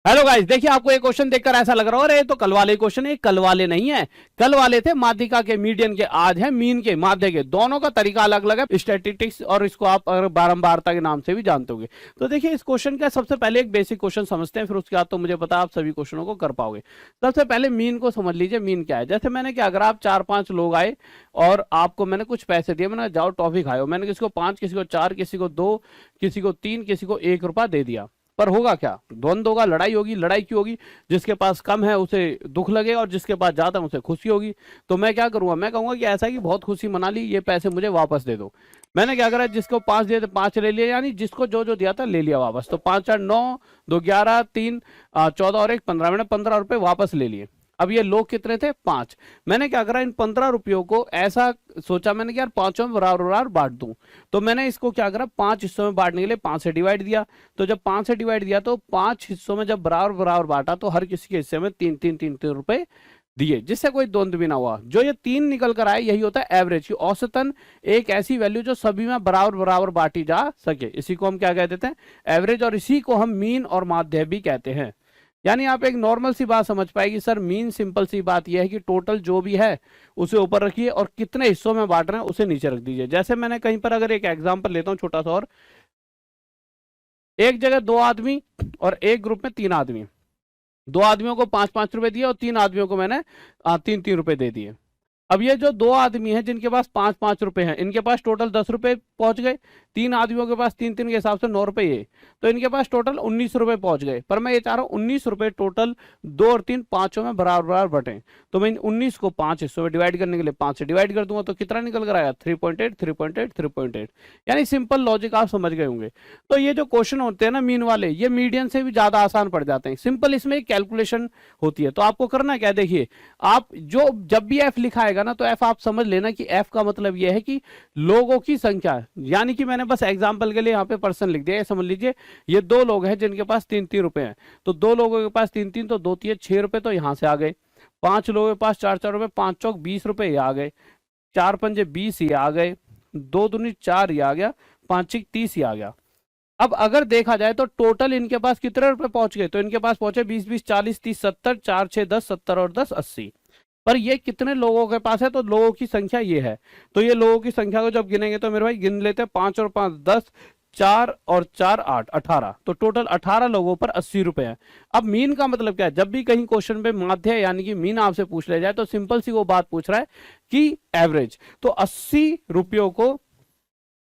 Hello guys, देखिए आपको एक क्वेश्चन देखकर ऐसा लग रहा हो अरे तो कल वाले क्वेश्चन है। कल वाले नहीं है, कल वाले थे माध्यिका के, मीडियन के, आज है मीन के, माध्य के। दोनों का तरीका अलग अलग है, स्टैटिस्टिक्स और इसको आप अगर बारंबारता के नाम से भी जानते होंगे। तो देखिए इस क्वेश्चन का सबसे पहले एक बेसिक क्वेश्चन समझते हैं, फिर उसके बाद तो मुझे पता आप सभी क्वेश्चनों को कर पाओगे। सबसे पहले मीन को समझ लीजिए। मीन क्या है? जैसे मैंने क्या, अगर आप 4-5 लोग आए और आपको मैंने कुछ पैसे दिए, मैंने जाओ टॉफी खाओ, मैंने किसी को 5, किसी को 4, किसी को 2, किसी को 3, किसी को 1 रुपया दे दिया। पर होगा क्या? द्वंद्व होगा, लड़ाई होगी। लड़ाई क्यों होगी? जिसके पास कम है उसे दुख लगेगा और जिसके पास ज्यादा है उसे खुशी होगी। तो मैं क्या करूंगा? मैं कहूंगा कि ऐसा है कि बहुत खुशी मना ली, ये पैसे मुझे वापस दे दो। मैंने क्या करा, जिसको 5 दिए थे 5 ले लिया, यानी जिसको जो जो दिया था ले लिया वापस। तो 5 4 9, 2 11, 3 14 और 1 15, मैंने 15 रुपए वापस ले लिए। अब ये लोग कितने थे? 5। मैंने क्या करा, इन 15 रुपयों को ऐसा सोचा मैंने कि यार पांचों में बराबर बराबर बांट दूं। तो मैंने इसको क्या करा, 5 हिस्सों में बांटने के लिए 5 से डिवाइड दिया। तो जब 5 से डिवाइड दिया तो 5 हिस्सों में जब बराबर बराबर बांटा तो हर किसी के हिस्से में 3 रुपए दिए, जिससे कोई द्वंद्व भी ना हुआ। जो ये 3 निकल कर आए यही होता है एवरेज की, औसतन एक ऐसी वैल्यू जो सभी में बराबर बराबर बांटी जा सके। इसी को हम क्या कह देते हैं? एवरेज। और इसी को हम मीन और माध्य भी कहते हैं। यानी आप एक नॉर्मल सी बात समझ पाएगी सर, मीन सिंपल सी बात यह है कि टोटल जो भी है उसे ऊपर रखिए और कितने हिस्सों में बांट रहे हैं उसे नीचे रख दीजिए। जैसे मैंने कहीं पर अगर एक एग्जांपल लेता हूं छोटा सा, और एक जगह 2 आदमी और एक ग्रुप में 3 आदमी, 2 आदमियों को 5-5 रुपए दिए और 3 आदमियों को मैंने 3-3 रुपए दे दिए। अब ये जो 2 आदमी हैं जिनके पास 5-5 रुपए हैं, इनके पास टोटल 10 रुपए पहुंच गए। 3 आदमियों के पास 3-3 के हिसाब से 9 रुपए ये, तो इनके पास टोटल 19 रुपए पहुंच गए। पर मैं ये चाह रहा हूं 19 रुपए टोटल 2 और 3 पांचों में बराबर बराबर बटे। तो मैं इन 19 को 5 हिस्सों में डिवाइड करने के लिए 5 से डिवाइड कर दूंगा, तो कितना निकल कर आएगा? 3.8 3.8 3.8। यानी सिंपल लॉजिक आप समझ गए होंगे। तो ये जो क्वेश्चन होते हैं ना मीन वाले, ये मीडियन से भी ज्यादा आसान पड़ जाते हैं। सिंपल इसमें एक कैलकुलेशन होती है। तो आपको करना क्या, देखिए आप जो जब भी एफ लिखाएगा ना, तो एफ आप समझ लेना कि एफ का मतलब यह है कि लोगों की संख्या। यानी कि मैंने बस एग्जांपल के लिए यहाँ पे पर्सन लिख दिया, ये समझ लीजिए ये 2 लोग हैं जिनके पास 3-3 रुपए हैं। तो 2 लोगों के पास 3-3, तो 2 3 6 रुपए तो यहाँ से आ गए। 5 लोगों के पास 4-4 रुपए, 5 चौक 20 रुपए ये आ गए। 4 पंजे 20 ये आ गए। 2 दूनी 4 ये आ गया। 5 6 30 ये आ गया। अब अगर देखा जाए तो टोटल इनके पास कितने रुपए पहुंच गए? तो इनके पास पहुंचे 20 20 40 30 70, 4 6 10 70 और 10 80। पर ये कितने लोगों के पास है? तो लोगों की संख्या ये है। तो ये लोगों की संख्या को जब गिनेंगे तो मेरे भाई गिन लेते हैं, 5 और 5 10, 4 और 4 8 18। तो टोटल 18 लोगों पर 80 रुपए है। अब मीन का मतलब क्या है? जब भी कहीं क्वेश्चन पे माध्य यानी कि मीन आपसे पूछ ले जाए तो सिंपल सी वो बात पूछ रहा है कि एवरेज। तो 80 रुपयों को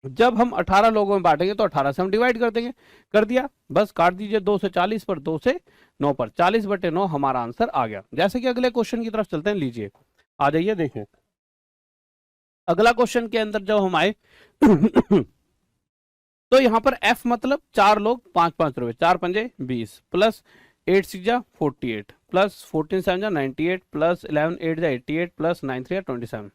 जब हम 18 लोगों में बांटेंगे तो 18 से हम डिवाइड कर देंगे। कर दिया, बस काट दीजिए। 2 से 40 पर, 2 से 9 पर, 40/9 हमारा आंसर आ गया। जैसे कि अगले क्वेश्चन की तरफ चलते हैं, लीजिए आ जाइए। देखें अगला क्वेश्चन के अंदर जब हम आए तो यहां पर एफ मतलब 4 लोग 5-5 रुपए, 4 पंजे 20 प्लस 8 6 जा 48 प्लस 14 7 जा 98 प्लस 11 8 जा 88 प्लस 9 3 जा 27।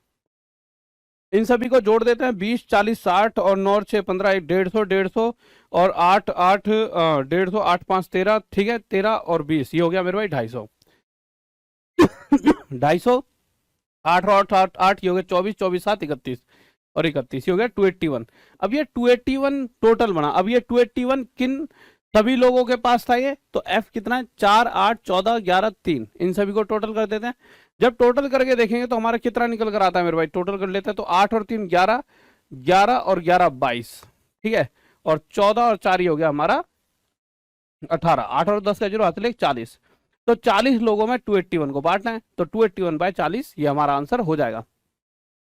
इन सभी को जोड़ देते हैं। 20 40 60 और 9 और 6 15, 150 150 और 8 8 150, 8 5 13, ठीक है 13 और 20 ये हो गया मेरे भाई 250। 250, 8 और 8 8 ये हो गया 24, 24 7 31 और 31 ये हो गया 281। अब ये 281 टोटल बना। अब ये 281 किन सभी लोगों के पास था? ये तो एफ कितना है? 4 8 14 11 3, इन सभी को टोटल कर देते हैं। जब टोटल करके देखेंगे तो हमारा कितना निकल कर आता है मेरे भाई? टोटल कर लेते हैं तो 8 और 3 11, 11 और 11 22, ठीक है। और 14 और 4 ये हो गया हमारा 18। 8 और 10 का जीरो हाथ ले 40। तो 40 लोगों में 281 को बांटना है, तो 281/40 ये हमारा आंसर हो जाएगा।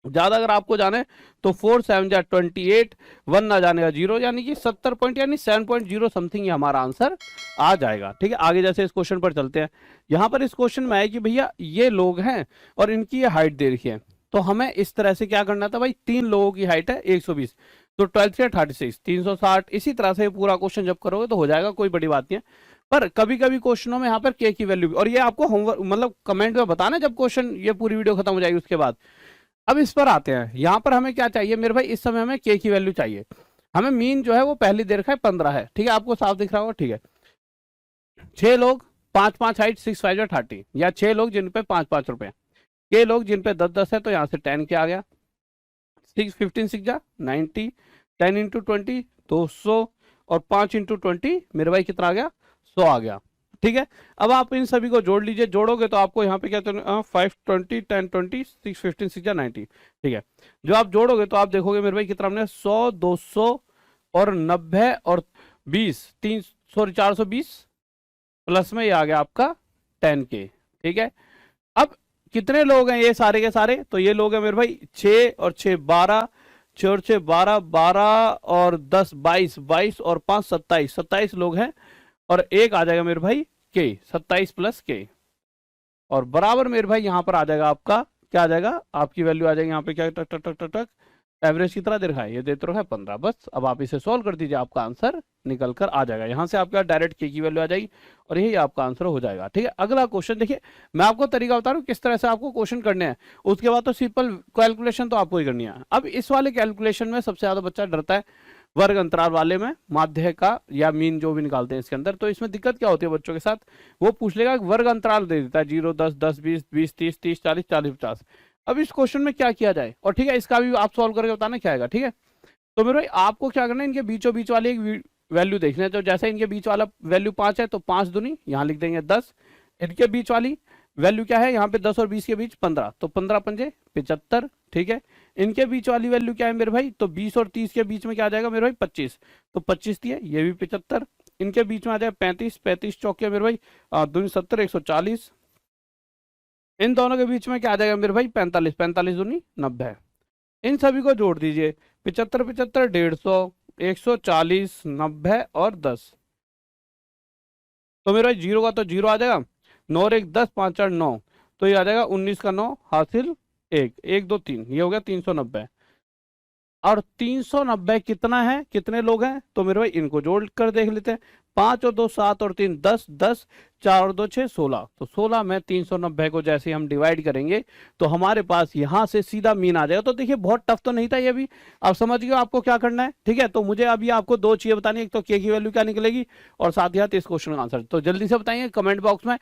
ज्यादा अगर आपको जाने तो 4 7 जा 28, 1 ना जाने का 0, यानी कि 70 पॉइंट यानी 7.0 समथिंग ये हमारा आंसर आ जाएगा। ठीक है, आगे जैसे इस क्वेश्चन पर चलते हैं। यहाँ पर इस क्वेश्चन में है कि भैया ये लोग हैं और इनकी ये हाइट दे रखी है। तो हमें इस तरह से क्या करना था भाई? 3 लोगों की हाइट है 120, तो 12 से 36 360। इसी तरह से पूरा क्वेश्चन जब करोगे तो हो जाएगा, कोई बड़ी बात नहीं है। पर कभी कभी क्वेश्चनों में यहाँ पर के की वैल्यू भी, और ये आपको होमवर्क मतलब कमेंट में बताना जब क्वेश्चन ये पूरी वीडियो खत्म हो जाएगी उसके बाद। अब इस पर आते हैं। यहां पर हमें क्या चाहिए मेरे भाई? इस समय हमें के की वैल्यू चाहिए। हमें मीन जो है वो पहले दे रखा है 15 है, ठीक है, आपको साफ दिख रहा होगा, ठीक है। 6 लोग 5-5 हाइट 6 5 30, या 6 लोग जिन पे 5-5 रुपए, के लोग जिन पे 10-10 है, तो यहां से 10 के आ गया। 6 15 6 जा 90, 10 इंटू 20 200 और 5 इंटू 20 मेरे भाई कितना आ गया? 100 आ गया। ठीक है। अब आप इन सभी को जोड़ लीजिए, जोड़ोगे तो आपको यहाँ पे क्या 520 1020 615 6 90, ठीक है। जो आप जोड़ोगे तो आप देखोगे मेरे भाई कितना हमने 100 200 और 90 और 20 420 प्लस में ये आ गया आपका 10K, ठीक है। अब कितने लोग हैं ये सारे के सारे, तो ये लोग हैं मेरे भाई 6 और 6 12, 6 और 6 12 12 और 10 22 22 और 5 27 27 लोग हैं। और एक आ जाएगा मेरे भाई K, 27 प्लस K, और बराबर मेरे भाई यहाँ पर आ जाएगा आपका क्या आ जाएगा, आपकी वैल्यू आ जाएगी यहाँ पे क्या टक टक टक टक टक, एवरेज कितना दे रखा है, ये देते रखा है 15। बस अब आप इसे सॉल्व कर दीजिए, आपका आंसर निकल कर आ जाएगा। यहाँ से आपका डायरेक्ट K की वैल्यू आ जाएगी और यही आपका आंसर हो जाएगा, ठीक है। अगला क्वेश्चन देखिए, मैं आपको तरीका बता रहा हूँ किस तरह से आपको क्वेश्चन करने हैं, उसके बाद तो सिंपल कैलकुलेशन तो आपको ही करनी है। अब इस वाले कैलकुलेशन में सबसे ज्यादा बच्चा डरता है वर्ग अंतराल वाले में, माध्य का या मीन जो भी निकालते हैं इसके अंदर। तो इसमें दिक्कत क्या होती है बच्चों के साथ, वो पूछ लेगा वर्ग अंतराल दे देता है 0 10 10 20 20 30 30 40 40 50। अब इस क्वेश्चन में क्या किया जाए, और ठीक है इसका भी आप सॉल्व करके बताना क्या आएगा, ठीक है। तो मेरे भाई आपको क्या करना है, इनके बीचों बीच वाली एक वैल्यू देखना है। तो जैसे इनके बीच वाला वैल्यू 5 है तो 5 दूनी यहाँ लिख देंगे 10। इनके बीच वाली वैल्यू क्या है, यहाँ पे 10 और 20 के बीच 15, तो 15 पंजे 75, ठीक है। इनके बीच वाली वैल्यू क्या है मेरे भाई, तो 20 और 30 के बीच में क्या आ जाएगा मेरे भाई 25, तो 25 दिए, ये भी 75। इनके बीच में आ जाएगा 35, 35 चौके मेरे भाई 2 70 140। इन दोनों के बीच में क्या आ जाएगा मेरे भाई 45, 45 दूनी 90। इन सभी को जोड़ दीजिए, 75 75 150 140 90 और 10। तो मेरा जीरो का तो जीरो आ जाएगा, 9 और 1 10 5 8 9, तो ये आ जाएगा 19 का 9 हासिल 1 1 2 3, ये हो गया 390। और 390 कितना है, कितने लोग हैं, तो मेरे भाई इनको जोड़ कर देख लेते हैं। 5 और 2 7 और 3 10 10, 4 और 2 6 16, तो 16 में 390 को जैसे ही हम डिवाइड करेंगे तो हमारे पास यहाँ से सीधा मीन आ जाएगा। तो देखिए बहुत टफ तो नहीं था ये भी, आप समझ गए आपको क्या करना है, ठीक है। तो मुझे अभी आपको दो चीजें बतानी है, एक तो K की वैल्यू क्या निकलेगी और साथ ही साथ इस क्वेश्चन का आंसर। तो जल्दी से बताइए कमेंट बॉक्स में,